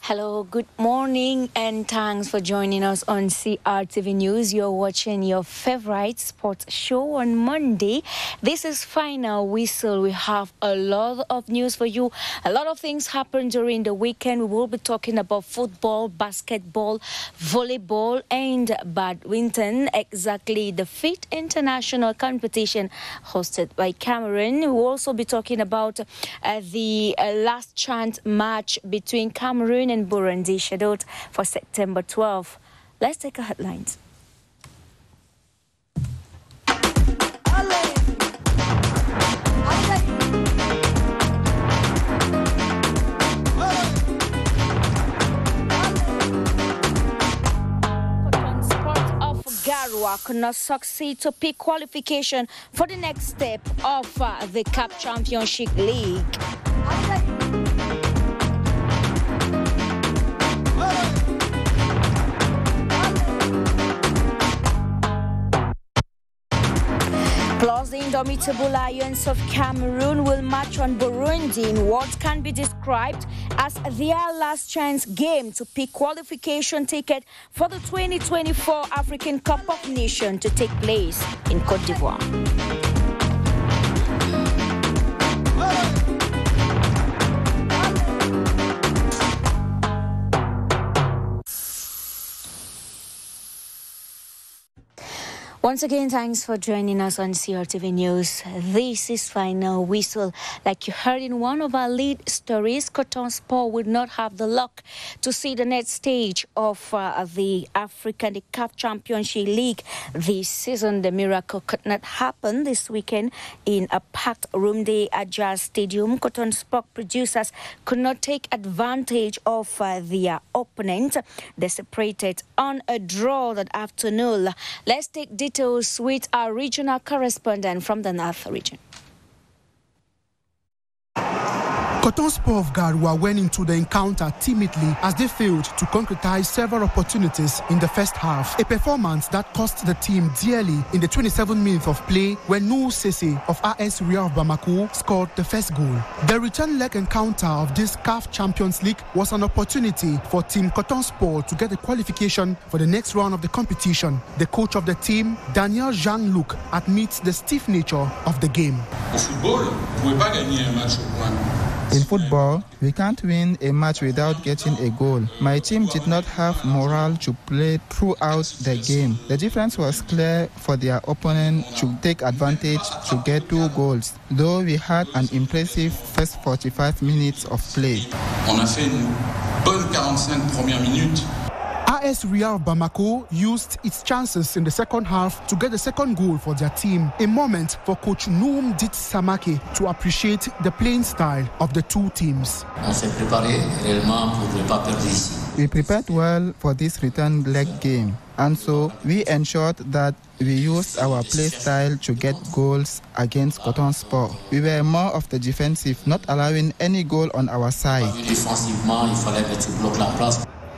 Hello, good morning, and thanks for joining us on CRTV News. You're watching your favorite sports show on Monday. This is Final Whistle. We have a lot of news for you. A lot of things happened during the weekend. We will be talking about football, basketball, volleyball, and badminton. Exactly, the 5th international competition hosted by Cameroon. We will also be talking about the last chance match between Cameroon and Burundi, scheduled for September 12th. Let's take a headlines. Garua could not succeed to pick qualification for the next step of the CAF Championship League. Plus, the indomitable Lions of Cameroon will march on Burundi in what can be described as their last chance game to pick qualification ticket for the 2024 African Cup of Nations to take place in Côte d'Ivoire. Once again, thanks for joining us on CRTV News. This is Final Whistle. Like you heard in one of our lead stories, Coton Sport would not have the luck to see the next stage of the CAF Championship League this season. The miracle could not happen this weekend in a packed room day at Jazz Stadium. Coton Sport producers could not take advantage of their opponent. They separated on a draw that afternoon. Let's take details with our regional correspondent from the North region. Coton Sport of Garua went into the encounter timidly as they failed to concretize several opportunities in the first half. A performance that cost the team dearly in the 27 minutes of play when Nou Sese of AS Real of Bamako scored the first goal. The return leg encounter of this CAF Champions League was an opportunity for Team Coton Sport to get a qualification for the next round of the competition. The coach of the team, Daniel Jean-Luc, admits the stiff nature of the game. In football, we can't win a match without getting a goal. My team did not have morale to play throughout the game. The difference was clear for their opponent to take advantage to get 2 goals, though we had an impressive first 45 minutes of play. On a fait une bonne 45 premières minutes. AS Real Bamako used its chances in the second half to get the second goal for their team. A moment for coach Noum Dit Samake to appreciate the playing style of the two teams. We prepared well for this return leg game, and so we ensured that we used our play style to get goals against Coton Sport. We were more of the defensive, not allowing any goal on our side.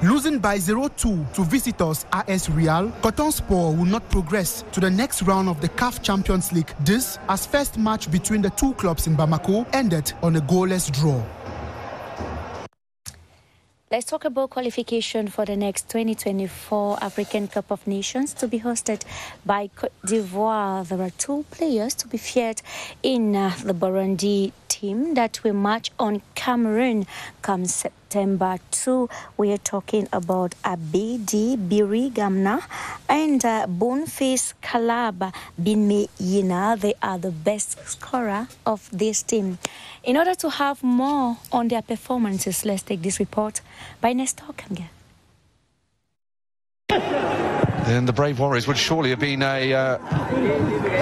Losing by 0-2 to visitors AS Real, Coton Sport will not progress to the next round of the CAF Champions League. This, as first match between the two clubs in Bamako, ended on a goalless draw. Let's talk about qualification for the next 2024 African Cup of Nations to be hosted by Côte d'Ivoire. There are 2 players to be feared in the Burundi team that will match on Cameroon come September 2. We are talking about Abedi Biri Gamna and Boniface Kalaba Binme Yina. They are the best scorer of this team. In order to have more on their performances, let's take this report by Nestor Kanga. Then the Brave Warriors would surely have been a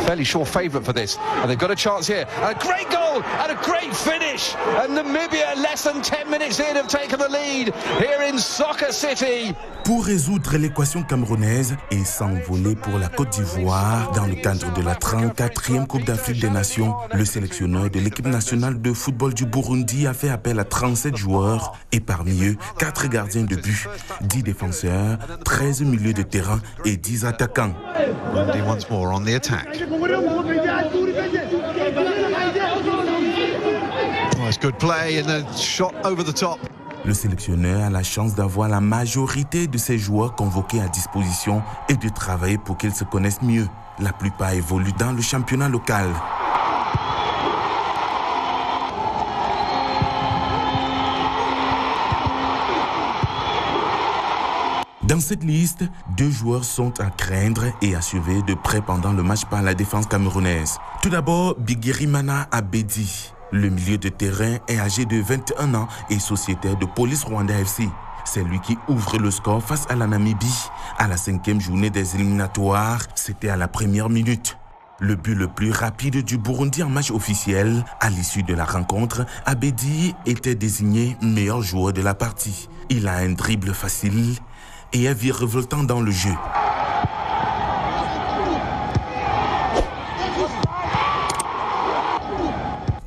fairly sure favourite for this. And they've got a chance here. And a great goal and a great finish. And Namibia, less than 10 minutes in, have taken the lead here in Soccer City. Pour résoudre l'équation camerounaise et s'envoler pour la Côte d'Ivoire dans le cadre de la 34e Coupe d'Afrique des Nations, le sélectionneur de l'équipe nationale de football du Burundi a fait appel à 37 joueurs et parmi eux, 4 gardiens de but, 10 défenseurs, 13 milieux de terrain et 10 attaquants. Burundi once more on the attack. Oh, it's good play and a shot over the top. Le sélectionneur a la chance d'avoir la majorité de ses joueurs convoqués à disposition et de travailler pour qu'ils se connaissent mieux. La plupart évoluent dans le championnat local. Dans cette liste, 2 joueurs sont à craindre et à surveiller de près pendant le match par la défense camerounaise. Tout d'abord, Bigirimana Abedi. Le milieu de terrain est âgé de 21 ans et sociétaire de Police Rwanda FC. C'est lui qui ouvre le score face à la Namibie. À la 5e journée des éliminatoires, c'était à la première minute. Le but le plus rapide du Burundi en match officiel. À l'issue de la rencontre, Abedi était désigné meilleur joueur de la partie. Il a un dribble facile et est virevoltant dans le jeu.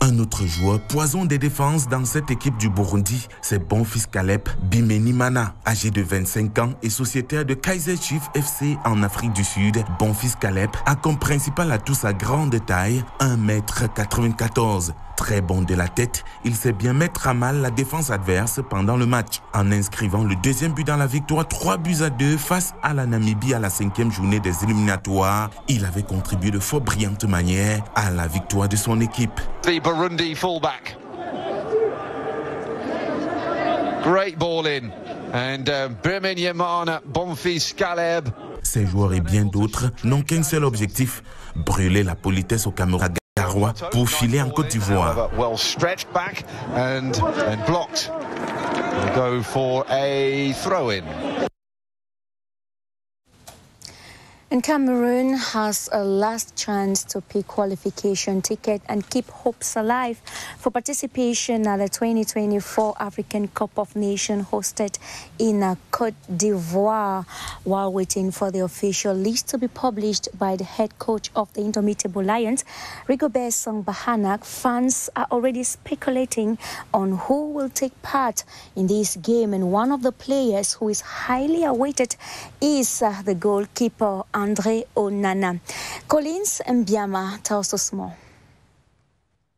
Un autre joueur poison des défenses dans cette équipe du Burundi, c'est Bonfils Caleb Bimenimana, âgé de 25 ans et sociétaire de Kaiser Chiefs FC en Afrique du Sud. Bonfils Caleb a comme principal atout sa grande taille, 1,94 m. Très bon de la tête, il sait bien mettre à mal la défense adverse pendant le match. En inscrivant le 2e but dans la victoire 3-2 face à la Namibie à la 5e journée des éliminatoires, il avait contribué de fort brillante manière à la victoire de son équipe. The Burundi fullback. Great ball in. And Bimenyimana Bonfils Caleb. Ces joueurs et bien d'autres n'ont qu'un seul objectif, brûler la politesse au Cameroun pour filer en Côte d'Ivoire. Well stretched back and blocked. We'll go for a throw-in. And Cameroon has a last chance to pick qualification ticket and keep hopes alive for participation at the 2024 African Cup of Nations hosted in Côte d'Ivoire, while waiting for the official list to be published by the head coach of the Indomitable Lions, Rigobert Song-Bahanak. Fans are already speculating on who will take part in this game, and one of the players who is highly awaited is the goalkeeper André Onana. Collins Mbiama tells us more.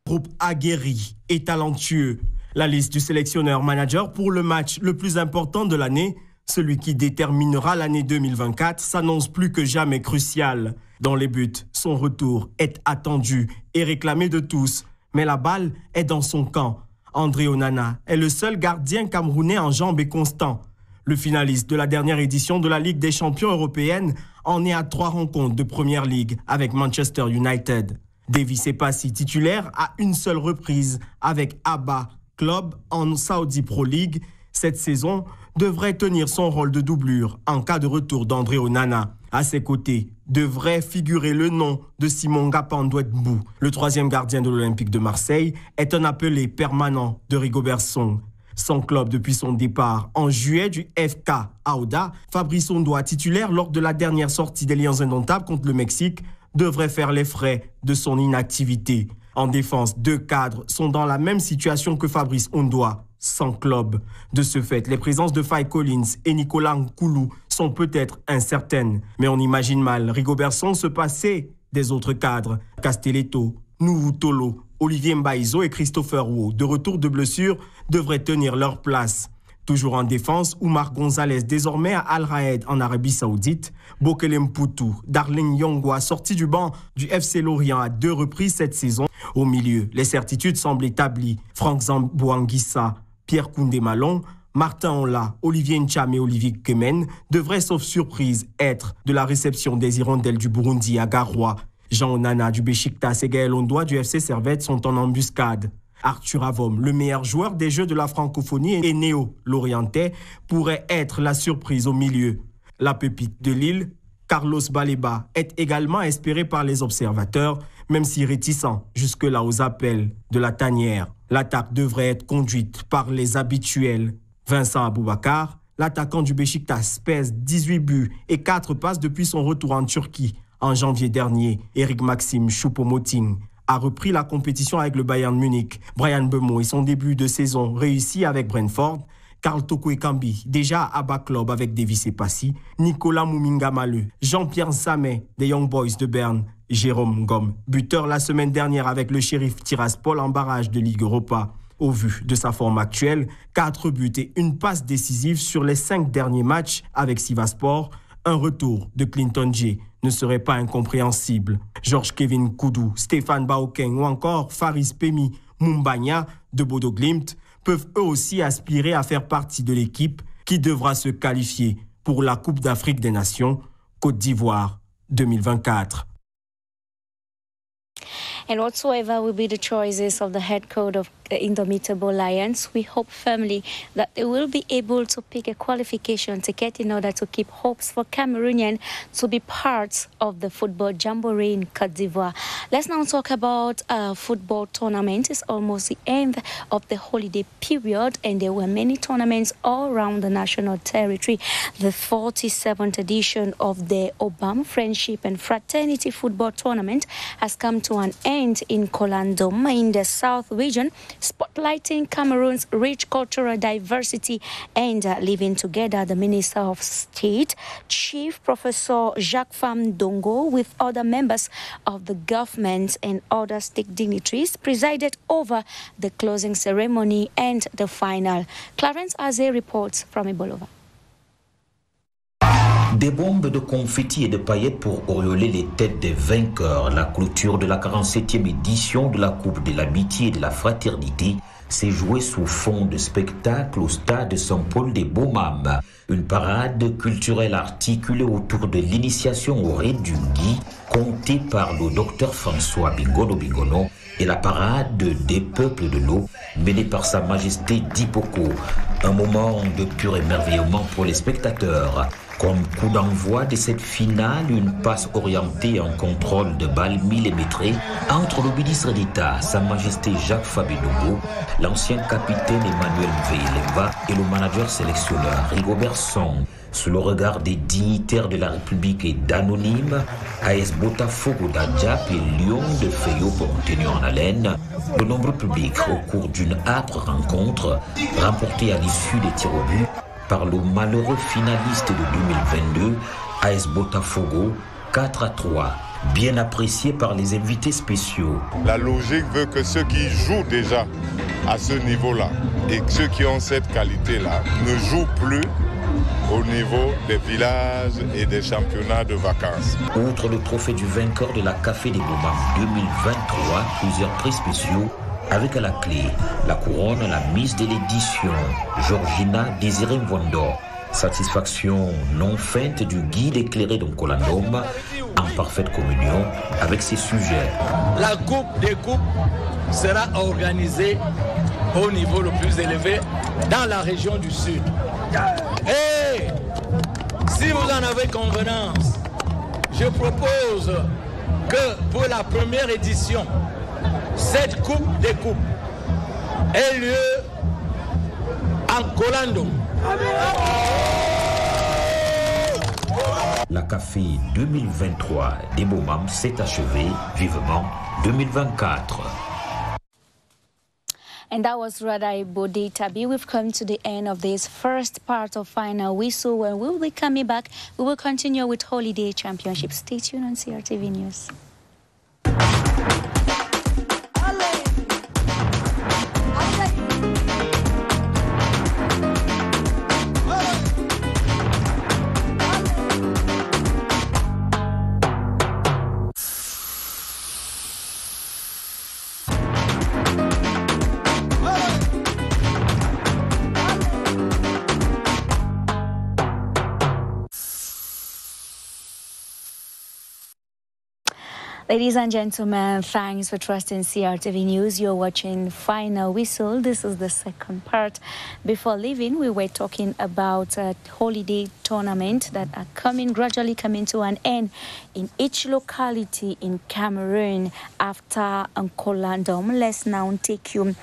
Groupe aguerri et talentueux. La liste du sélectionneur-manager pour le match le plus important de l'année, celui qui déterminera l'année 2024, s'annonce plus que jamais crucial. Dans les buts, son retour est attendu et réclamé de tous. Mais la balle est dans son camp. André Onana est le seul gardien camerounais en jambes et constant. Le finaliste de la dernière édition de la Ligue des champions européenne en est à 3 rencontres de Première Ligue avec Manchester United. Davy Sepassi, titulaire à une seule reprise avec Abba Club en Saudi Pro League, cette saison devrait tenir son rôle de doublure en cas de retour d'André Onana. À ses côtés devrait figurer le nom de Simon Gapandouetbou. Le 3e gardien de l'Olympique de Marseille est un appelé permanent de Rigobert Song. Son club depuis son départ en juillet du FK Aouda, Fabrice Ondoa, titulaire lors de la dernière sortie des Lions indomptables contre le Mexique, devrait faire les frais de son inactivité. En défense, 2 cadres sont dans la même situation que Fabrice Ondoa, sans club. De ce fait, les présences de Faye Collins et Nicolas Nkoulou sont peut-être incertaines. Mais on imagine mal Rigobert Song se passer des autres cadres. Castelletto, Nouvou Tolo, Olivier Mbaizo et Christopher Wu, de retour de blessure, devraient tenir leur place. Toujours en défense, Oumar Gonzalez, désormais à Al Raed en Arabie Saoudite. Bokele Mputu, Darling Yongwa, sorti du banc du FC Lorient à 2 reprises cette saison. Au milieu, les certitudes semblent établies. Franck Zambouanguissa, Pierre Koundé Malon, Martin Ola, Olivier Ncham et Olivier Kemen devraient, sauf surprise, être de la réception des hirondelles du Burundi à Garoua. Jean Onana du Beşiktaş et Gaël Ondoa du FC Servette sont en embuscade. Arthur Avom, le meilleur joueur des Jeux de la francophonie et néo-lorientais, pourrait être la surprise au milieu. La pépite de Lille, Carlos Baleba, est également espéré par les observateurs, même si réticent jusque-là aux appels de la tanière. L'attaque devrait être conduite par les habituels. Vincent Aboubakar, l'attaquant du Beşiktaş, pèse 18 buts et 4 passes depuis son retour en Turquie. En janvier dernier, Eric Maxime Choupo-Moting a repris la compétition avec le Bayern Munich. Brian Bemo et son début de saison réussi avec Brentford. Karl Toko Ekambi, déjà à Abba Club avec Davy Sepassi. Nicolas Mouminga-Maleu, Jean-Pierre Samet des Young Boys de Berne. Jérôme Gomme, buteur la semaine dernière avec le Sheriff Tiraspol en barrage de Ligue Europa. Au vu de sa forme actuelle, 4 buts et une passe décisive sur les 5 derniers matchs avec Sivaspor, un retour de Clinton J ne serait pas incompréhensible. Georges Kevin Koudou, Stéphane Baokeng ou encore Faris Pemi Mumbanya de Bodo Glimt peuvent eux aussi aspirer à faire partie de l'équipe qui devra se qualifier pour la Coupe d'Afrique des Nations Côte d'Ivoire 2024. And whatsoever will be the choices of the head coach of the Indomitable Lions, we hope firmly that they will be able to pick a qualification ticket in order to keep hopes for Cameroonian to be part of the football jamboree in Côte d'Ivoire. Let's now talk about football tournament. It's almost the end of the holiday period, and there were many tournaments all around the national territory. The 47th edition of the Obama Friendship and Fraternity Football Tournament has come to an end in Kolandom in the South region, spotlighting Cameroon's rich cultural diversity and living together. The Minister of State, Chief Professor Jacques Pham Dongo, with other members of the government and other state dignitaries, presided over the closing ceremony and the final. Clarence Aze reports from Ibolova. Des bombes de confettis et de paillettes pour auréoler les têtes des vainqueurs. La clôture de la 47e édition de la Coupe de l'Amitié et de la Fraternité s'est jouée sous fond de spectacle au stade Saint-Paul-des-Beaumame. Une parade culturelle articulée autour de l'initiation au rite du Guy, comptée par le docteur François Bingono et la parade des peuples de l'eau, menée par Sa Majesté Dipoko. Un moment de pur émerveillement pour les spectateurs. Comme coup d'envoi de cette finale, une passe orientée en contrôle de balle millimétrée entre le ministre d'État, Sa Majesté Jacques Fabidogo, l'ancien capitaine Emmanuel Mveyelemba et le manager sélectionneur Rigobert Song. Sous le regard des dignitaires de la République et d'anonymes, AS Botafogo d'Adjap et Lyon de Feyo pour tenir en haleine, de nombreux publics au cours d'une âpre rencontre remportée à l'issue des tirs au but par le malheureux finaliste de 2022, AS Botafogo, 4-3, bien apprécié par les invités spéciaux. La logique veut que ceux qui jouent déjà à ce niveau-là et ceux qui ont cette qualité-là ne jouent plus au niveau des villages et des championnats de vacances. Outre le trophée du vainqueur de la Café des Beaumame 2023, plusieurs prix spéciaux avec à la clé la couronne, la mise de l'édition, Georgina Désiré Mvondo. Satisfaction non feinte du guide éclairé de Kolandom en parfaite communion avec ses sujets. La Coupe des Coupes sera organisée au niveau le plus élevé dans la région du Sud. Et si vous en avez convenance, je propose que pour la première édition, cette Coupe des Coupes ait lieu en Kolandom. La Café 2023 des Beaumame s'est achevée vivement 2024. And that was Radai Bodetabi. We've come to the end of this first part of Final Whistle. When we'll be coming back, we will continue with Holiday Championship. Stay tuned on CRTV News. Ladies and gentlemen, thanks for trusting CRTV News. You're watching Final Whistle. This is the second part. Before leaving, we were talking about a holiday tournament that are gradually coming to an end in each locality in Cameroon after Kolandom. Let's now take you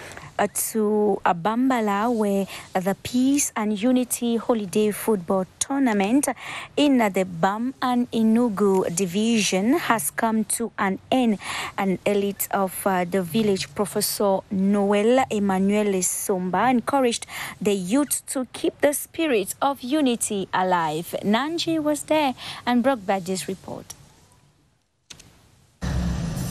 to Abambala, where the Peace and Unity Holiday Football Tournament in the Bam and Enugu division has come to an end. An elite of the village, Professor Noel Emmanuel Somba, encouraged the youth to keep the spirit of unity alive. Nanji was there and brought back this report.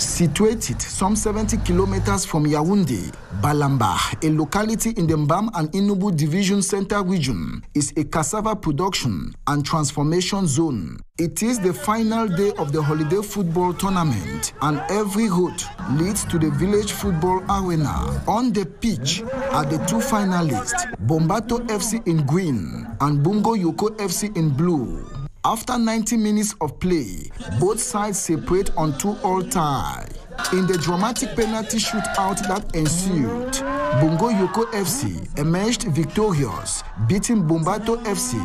Situated some 70 kilometers from Yaoundé, Balamba, a locality in the Mbam and Inubu Division Center region, is a cassava production and transformation zone. It is the final day of the holiday football tournament, and every route leads to the village football arena. On the pitch are the two finalists, Bombato FC in green and Bungo Yoko FC in blue. After 90 minutes of play, both sides separate on 2-2 tie. In the dramatic penalty shootout that ensued, Bungo Yoko FC emerged victorious, beating Bombato FC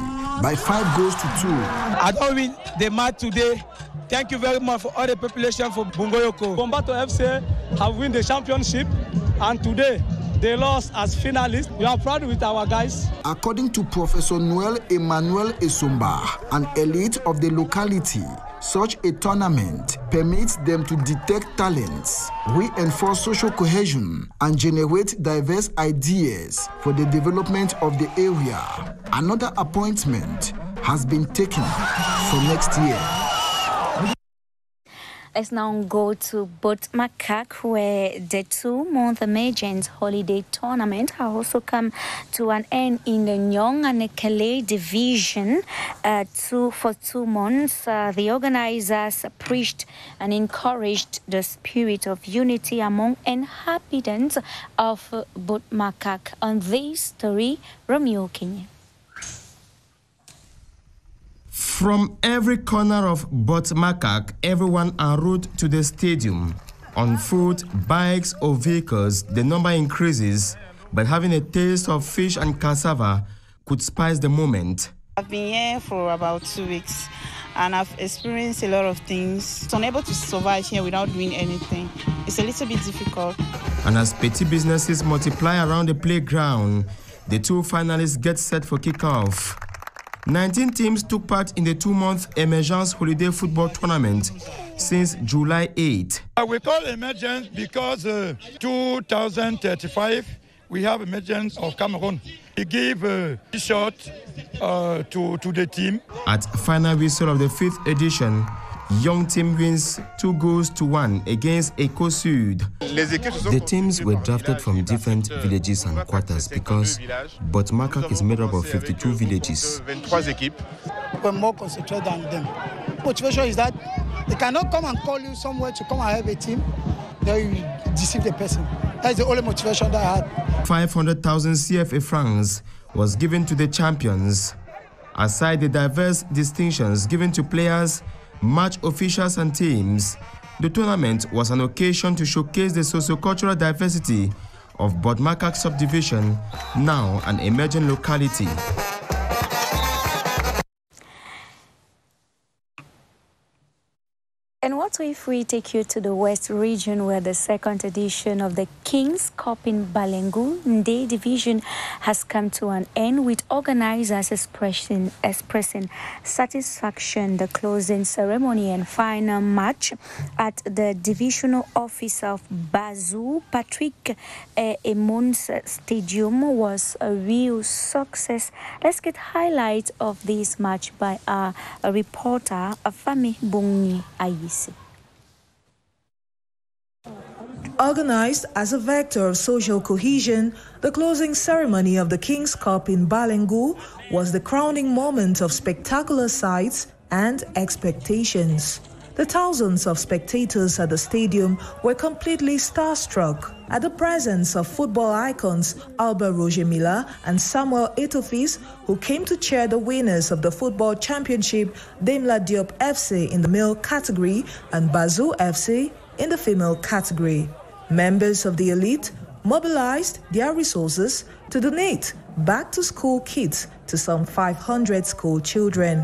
by 5 goals to 2. I don't win the match today. Thank you very much for all the population for Bungo Yoko. Bombato FC have won the championship, and today they lost as finalists. We are proud with our guys. According to Professor Noel Emmanuel Esomba, an elite of the locality, such a tournament permits them to detect talents, reinforce social cohesion, and generate diverse ideas for the development of the area. Another appointment has been taken for next year. Let's now go to Botmakak, where the 2-month emergence holiday tournament has also come to an end in the Nyong and Ekele division. For 2 months, the organizers preached and encouraged the spirit of unity among inhabitants of Botmakak. On this story, Romeo Kenya. From every corner of Botmakak, everyone en route to the stadium. On foot, bikes or vehicles, the number increases, but having a taste of fish and cassava could spice the moment. I've been here for about 2 weeks, and I've experienced a lot of things. I'm unable to survive here without doing anything. It's a little bit difficult. And as petty businesses multiply around the playground, the 2 finalists get set for kickoff. 19 teams took part in the 2-month Emergence Holiday Football Tournament since July 8. We call emergence because 2035 we have emergence of Cameroon. We give a shot to the team. At final whistle of the 5th edition, Young team wins 2-1 against Eco Sud. The teams were drafted from different villages and quarters because Botmakak is made up of 52 villages. We're more concentrated than them. Motivation is that they cannot come and call you somewhere to come and have a team. Then you deceive the person. That's the only motivation that I had. 500,000 CFA francs was given to the champions. Aside the diverse distinctions given to players, match officials and teams, the tournament was an occasion to showcase the socio-cultural diversity of Botmakak subdivision, now an emerging locality. And what if we take you to the West region, where the 2nd edition of the King's Cup in Balengu Nde division has come to an end, with organizers expressing satisfaction. The closing ceremony and final match at the divisional office of Bazou Patrick Emon's Stadium was a real success. Let's get highlights of this match by our reporter, Afami Bungi Ayisi. Organized as a vector of social cohesion, the closing ceremony of the King's Cup in Balengu was the crowning moment of spectacular sights and expectations. The thousands of spectators at the stadium were completely starstruck at the presence of football icons Albert Roger Milla and Samuel Etofis, who came to cheer the winners of the football championship, Daimler Diop FC in the male category and Bazou FC in the female category. Members of the elite mobilized their resources to donate back-to-school kits to some 500 school children.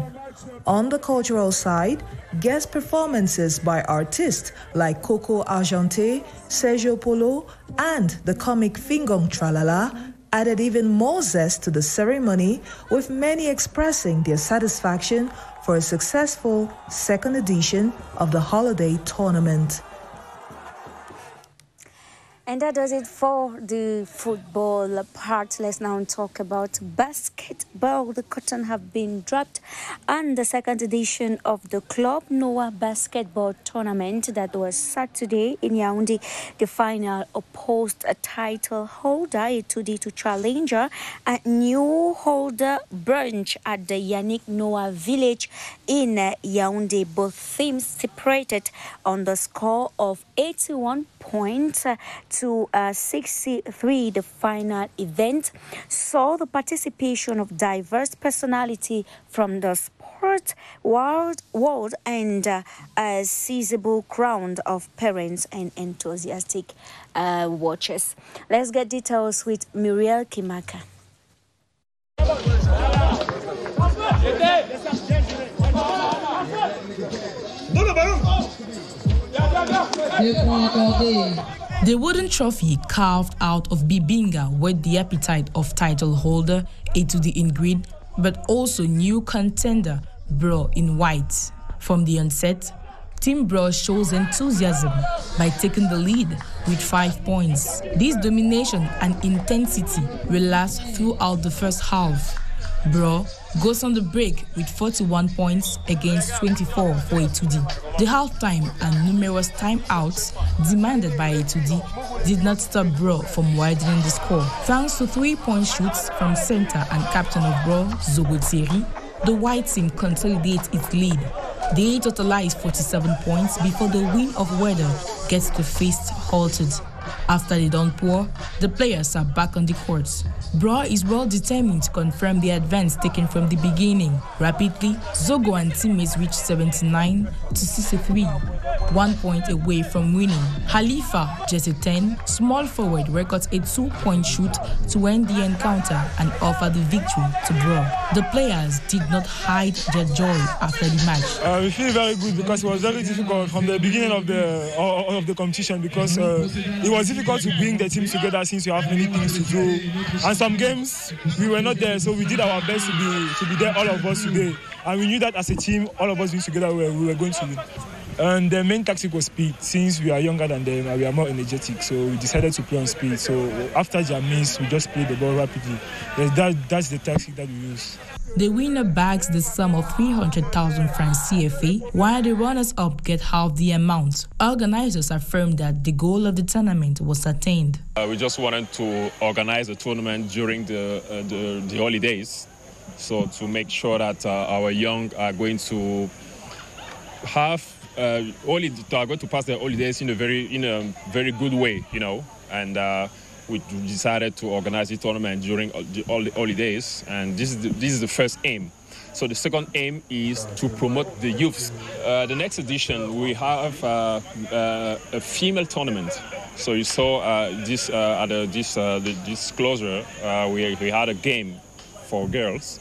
On the cultural side, guest performances by artists like Coco Argenté, Sergio Polo, and the comic Fingong Tralala added even more zest to the ceremony, with many expressing their satisfaction for a successful 2nd edition of the holiday tournament. And that does it for the football part. Let's now talk about basketball. The curtain have been dropped on the second edition of the Club Noah basketball tournament that was Saturday in Yaoundé. The final opposed a title holder, AFCON, to challenger a new holder branch at the Yannick Noah village in Yaoundé. Both teams separated on the score of 81 points to 63. The final event saw the participation of diverse personality from the sport world and a sizable crowd of parents and enthusiastic watchers. Let's get details with Muriel Kimaka. The wooden trophy carved out of Bibinga whet the appetite of title holder AFCON in green, but also new contender Bro in white. From the onset, Team Bro shows enthusiasm by taking the lead with 5 points. This domination and intensity will last throughout the first half. Bro goes on the break with 41 points against 24 for AFCON. The halftime and numerous timeouts demanded by AFCON did not stop Bro from widening the score. Thanks to 3-point shoots from center and captain of Bro, Zogotieri, the white team consolidates its lead. They totalize 47 points before the win of Weather gets the feast halted. After the downpour, the players are back on the courts. Bro is well determined to confirm the advance taken from the beginning. Rapidly, Zogo and teammates reach 79 to 63, 1 point away from winning. Khalifa, just a 10, small forward, records a 2-point shoot to end the encounter and offer the victory to Bro. The players did not hide their joy after the match. We feel very good because it was very difficult from the beginning of the competition because it was difficult to bring the teams together since you have many things to do. And some games we were not there, so we did our best to be there, all of us today. And we knew that as a team, all of us being together, we were going to win. And the main tactic was speed. Since we are younger than them and we are more energetic, so we decided to play on speed. So after their miss, we just played the ball rapidly. That's the tactic that we use. The winner bags the sum of 300,000 francs CFA, while the runners-up get half the amount. Organizers affirmed that the goal of the tournament was attained. We just wanted to organize a tournament during the holidays, so to make sure that our young are going to have are going to pass their holidays in a very good way, you know, and. We decided to organize the tournament during all the holidays, and this is the first aim. So the second aim is to promote the youths. The next edition we have a female tournament. So you saw this closure we had a game for girls.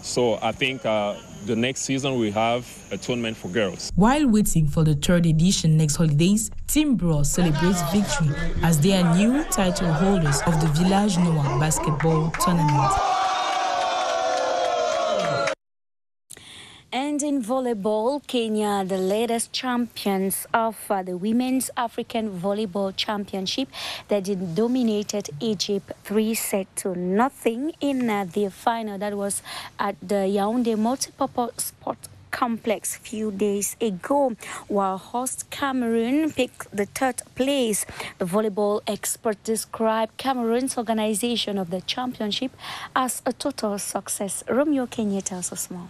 So I think the next season we have a tournament for girls. While waiting for the third edition next holidays, Team Bro celebrates victory as they are new title holders of the Village Noah basketball tournament. And in volleyball, Kenya, the latest champions of the Women's African Volleyball Championship, that dominated Egypt 3-0 in the final that was at the Yaoundé Multipurpose Sport Complex few days ago, while host Cameroon picked the third place. The volleyball expert described Cameroon's organization of the championship as a total success. Romeo Kenya tells us more.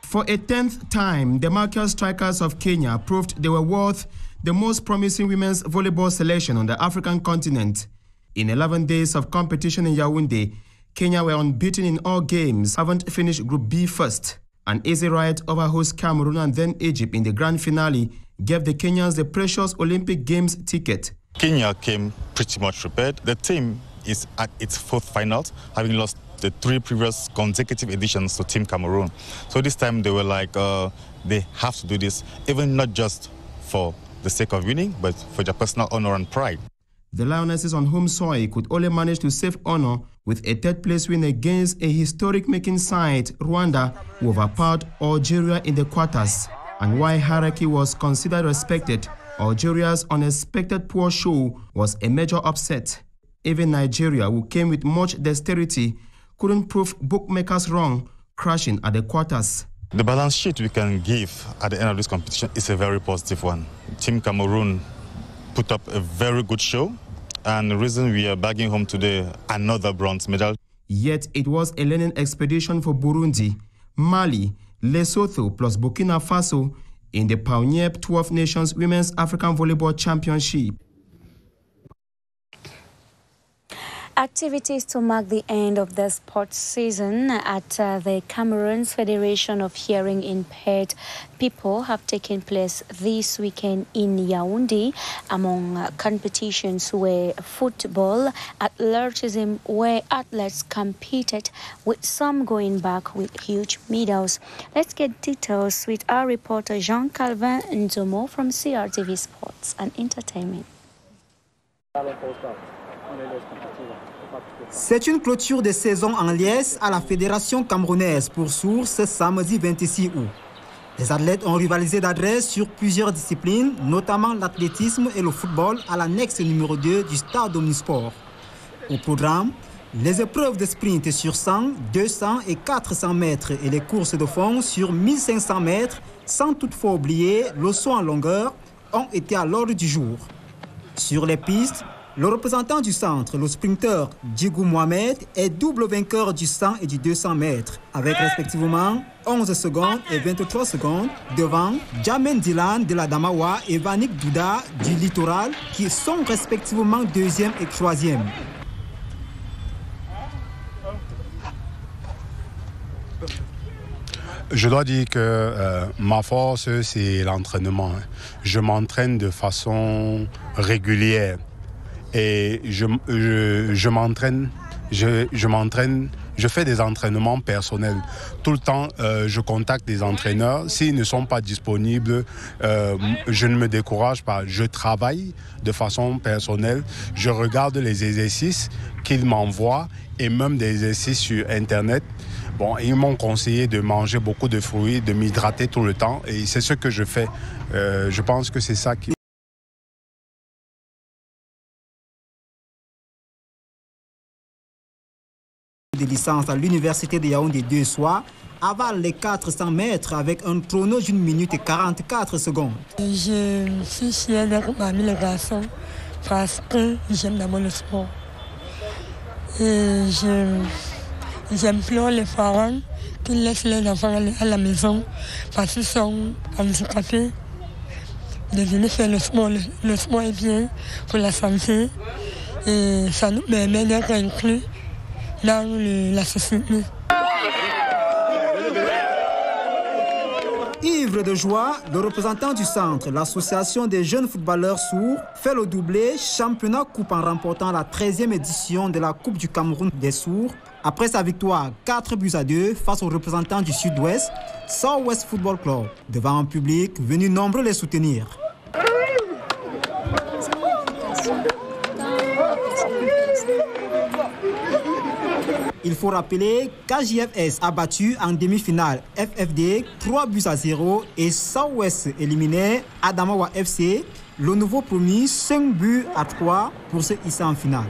For a 10th time, the Marquess Strikers of Kenya proved they were worth the most promising women's volleyball selection on the African continent. In 11 days of competition in Yaoundé, Kenya were unbeaten in all games, having finished Group B first. An easy ride over host Cameroon and then Egypt in the grand finale gave the Kenyans the precious Olympic Games ticket. Kenya came pretty much prepared. The team is at its fourth finals, having lost the 3 previous consecutive editions to Team Cameroon. So this time they were like, they have to do this, even not just for the sake of winning, but for their personal honor and pride. The Lionesses on home soil could only manage to save honor with a third-place win against a historic-making side, Rwanda, who overpowered Algeria in the quarters. And while hierarchy was considered respected, Algeria's unexpected poor show was a major upset. Even Nigeria, who came with much dexterity, couldn't prove bookmakers wrong, crashing at the quarters. The balance sheet we can give at the end of this competition is a very positive one. Team Cameroon put up a very good show, and the reason we are bagging home today another bronze medal. Yet it was a learning expedition for Burundi, Mali, Lesotho plus Burkina Faso in the Pioneer 12 Nations Women's African Volleyball Championship. Activities to mark the end of the sports season at the Cameroon's Federation of Hearing Impaired People have taken place this weekend in Yaoundé. Among competitions were football, athleticism, where athletes competed, with some going back with huge medals. Let's get details with our reporter Jean-Calvin Nzomo from CRTV Sports and Entertainment. C'est une clôture de saison en liesse à la Fédération camerounaise pour sourds ce samedi 26 août. Les athlètes ont rivalisé d'adresse sur plusieurs disciplines, notamment l'athlétisme et le football à l'annexe numéro 2 du stade Omnisport. Au programme, les épreuves de sprint sur 100, 200 et 400 mètres et les courses de fond sur 1500 mètres, sans toutefois oublier le saut en longueur, ont été à l'ordre du jour. Sur les pistes, le représentant du centre, le sprinter Djigou Mohamed, est double vainqueur du 100 et du 200 mètres, avec respectivement 11 secondes et 23 secondes, devant Jamen Dylan de la Damawa et Vanik Douda du Littoral, qui sont respectivement 2e et 3e. Je dois dire que ma force, c'est l'entraînement. Je m'entraîne de façon régulière. Et je m'entraîne, je fais des entraînements personnels. Tout le temps, je contacte des entraîneurs. S'ils ne sont pas disponibles, je ne me décourage pas. Je travaille de façon personnelle. Je regarde les exercices qu'ils m'envoient et même des exercices sur Internet. Bon, ils m'ont conseillé de manger beaucoup de fruits, de m'hydrater tout le temps. Et c'est ce que je fais. Je pense que c'est ça qui... de licence à l'université de Yaoundé 2 soirs avale les 400 mètres avec un chrono d'1 minute et 44 secondes. Je suis fière d'être parmi les garçons parce que j'aime d'abord le sport. Et j'implore les parents qui laissent les enfants aller à la maison parce qu'ils sont handicapés de venir faire le sport. Le sport est bien pour la santé et ça nous permet d'être inclus dans la société. Ivre de joie, le représentant du centre, l'association des jeunes footballeurs sourds, fait le doublé championnat coupe en remportant la 13e édition de la Coupe du Cameroun des sourds après sa victoire 4-2 face aux représentants du Sud-Ouest, South-West Football Club, devant un public venu nombreux les soutenir. Il faut rappeler qu'AJFS a battu en demi-finale FFD 3-0 et South-West éliminé Adamawa FC, le nouveau promis 5-3 pour se hisser en finale.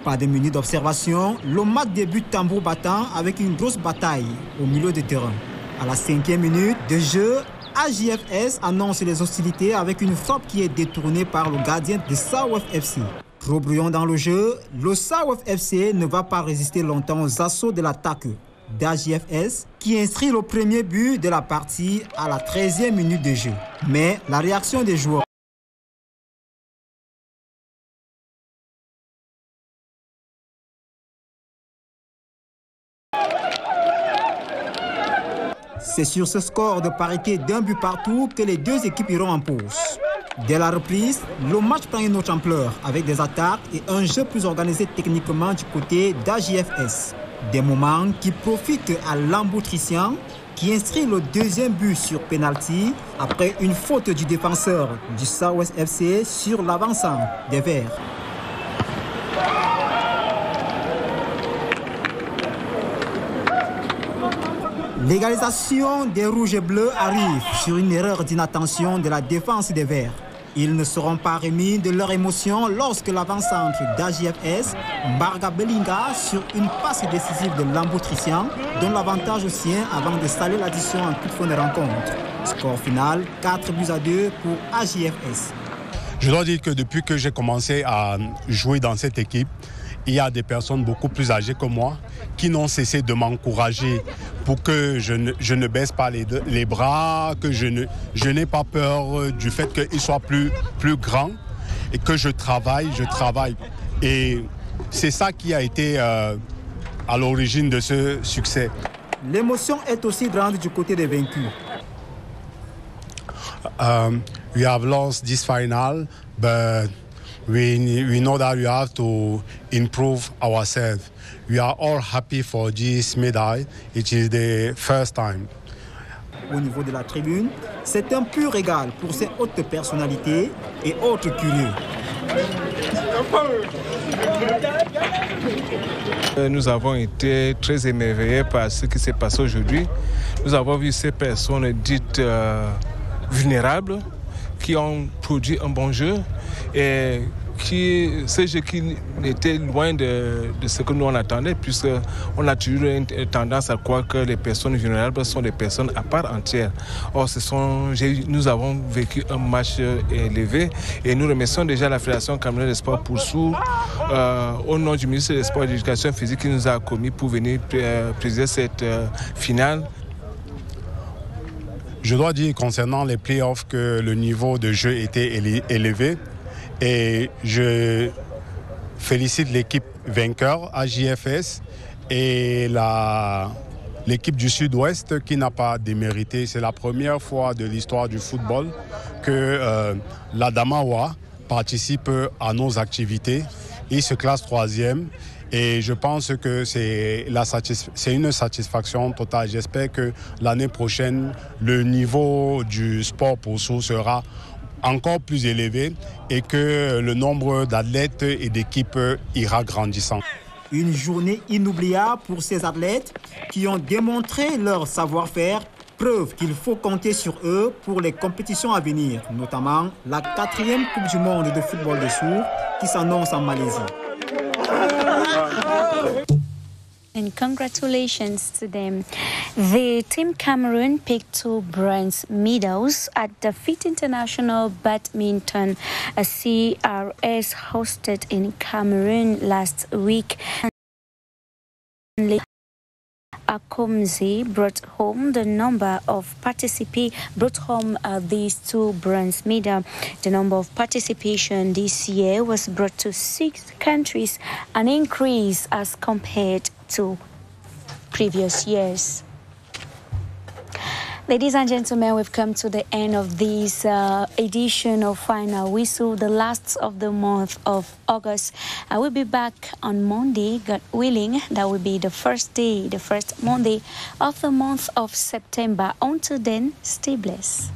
Pas de minutes d'observation, le match débute tambour battant avec une grosse bataille au milieu du terrain. À la 5e minute de jeu, AJFS annonce les hostilités avec une frappe qui est détournée par le gardien de South-West FC. Trop brouillon dans le jeu, le South-West FC ne va pas résister longtemps aux assauts de l'attaque d'AJFS qui inscrit le premier but de la partie à la 13e minute de jeu. Mais la réaction des joueurs c'est sur ce score de parité d'un but partout que les deux équipes iront en pause. Dès la reprise, le match prend une autre ampleur avec des attaques et un jeu plus organisé techniquement du côté d'AJFS. Des moments qui profitent à l'Amboutricien qui inscrit le deuxième but sur penalty après une faute du défenseur du South-West FC sur l'avancement des Verts. L'égalisation des Rouges et Bleus arrive sur une erreur d'inattention de la défense des Verts. Ils ne seront pas remis de leur émotion lorsque l'avant-centre d'AJFS, Mbarga Belinga, sur une passe décisive de Lamboutricien, donne l'avantage aux siens avant de saluer l'addition en toute fin de rencontre. Score final, 4-2 pour AJFS. Je dois dire que depuis que j'ai commencé à jouer dans cette équipe, il y a des personnes beaucoup plus âgées que moi qui n'ont cessé de m'encourager pour que je ne baisse pas les bras, que je n'ai pas peur du fait qu'ils soient plus grands et que je travaille. Et c'est ça qui a été à l'origine de ce succès. L'émotion est aussi grande du côté des vaincus. We have lost this final, but we know that we have to improve ourselves. We are all happy for this medal. It is the first time. Au niveau de la tribune, c'est un pur régal pour ces hautes personnalités et autres curieux. Nous avons été très émerveillés par ce qui s'est passé aujourd'hui. Nous avons vu ces personnes dites vulnérables qui ont produit un bon jeu et ce jeu qui était loin de ce que nous on attendait, puisqu'on a toujours une tendance à croire que les personnes vulnérables sont des personnes à part entière. Or, nous avons vécu un match élevé et nous remercions déjà la Fédération camerounaise des sports pour sourds au nom du ministre des Sports et de l'Éducation physique qui nous a commis pour venir présider cette finale. Je dois dire concernant les playoffs que le niveau de jeu était élevé et je félicite l'équipe vainqueur AJFS et l'équipe du Sud-Ouest qui n'a pas démérité. C'est la première fois de l'histoire du football que l'Adamawa participe à nos activités. Il se classe 3e. Et je pense que c'est une satisfaction totale. J'espère que l'année prochaine, le niveau du sport pour sourds sera encore plus élevé et que le nombre d'athlètes et d'équipes ira grandissant. Une journée inoubliable pour ces athlètes qui ont démontré leur savoir-faire, preuve qu'il faut compter sur eux pour les compétitions à venir, notamment la 4e Coupe du Monde de football des sourds qui s'annonce en Malaisie. And congratulations to them. The Team Cameroon picked 2 bronze medals at the 5th International Badminton CRS hosted in Cameroon last week. Akomzi brought home these 2 bronze medals. The number of participation this year was brought to 6 countries, an increase as compared to previous years. Ladies and gentlemen, we've come to the end of this edition of Final Whistle, the last of the month of August. I will be back on Monday, God willing. That will be the first Monday of the month of September. Until then, stay blessed.